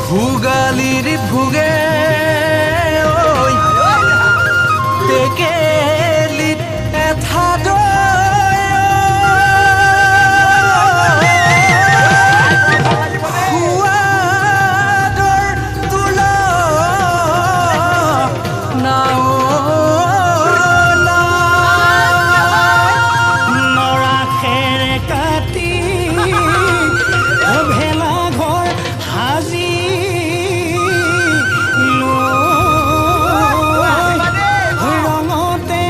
ভোগালীৰ ভোগে টেকেলিত এঠাদ সোৱাদৰ তোলা নাও নৰা খেৰে কাটি ভেলা ঘৰ সাজি ৰঙতে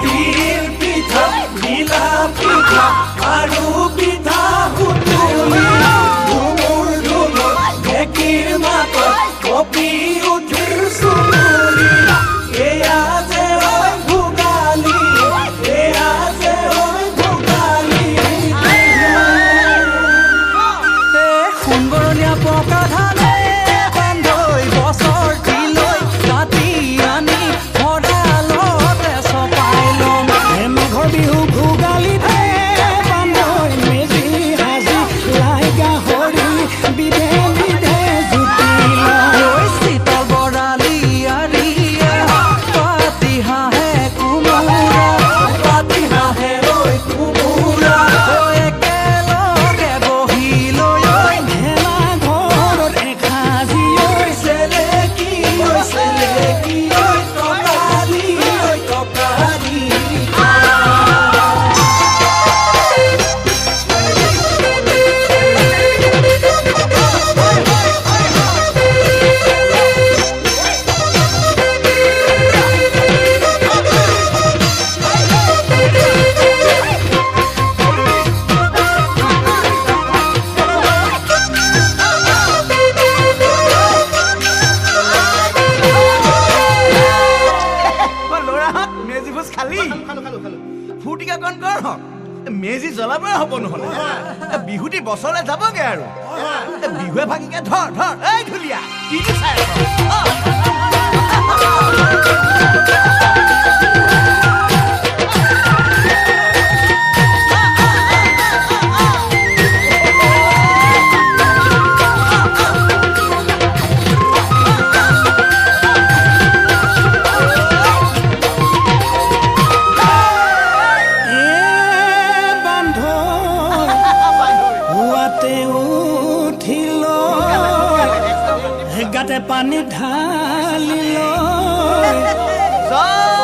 তিল পিঠা নীলা পিঠা আৰু পিঠা সুতুলি ধুমুৰ ধুমুৰ ঢেঁকীৰ মাতত কঁপি উঠিল চুবুৰী এয়া যে হয় ভোগালী এয়া যে হয় ভোগালী সুন্দৰীয়া পকা ধানে বান্ধৈ বছৰ দিলৈ কাটি আনি ভঁৰালতে চপাই ল'ম মেঘৰ বিহু ভোগালীতে বান্ধৈ মেজি সাজি লাই গাহৰি বিধে বিধে জুতি ঐ শীতল বৰালি আৰিয়া পাতি হাঁহে কোমোৰা পাতি হাঁহে ঐ কোমোৰা একেলগে বহি লৈ ভেলা ঘৰত এসাজি চেলেকি ঐ টকালি ঐ টকালি ল'ৰাহঁত মেজি ভোজ খালি ফূৰ্তিকে কণ কৰ মেজি জ্বলাবই হ'ব নহ'লে বিহুটি বছৰলৈ যাবগে আৰু বিহুৱে ভাগিকে ধৰ ধৰ এই ঢুলীয়া কিনো চাই হুৱাতে উঠিল গাতে পানী ঢালিল জয়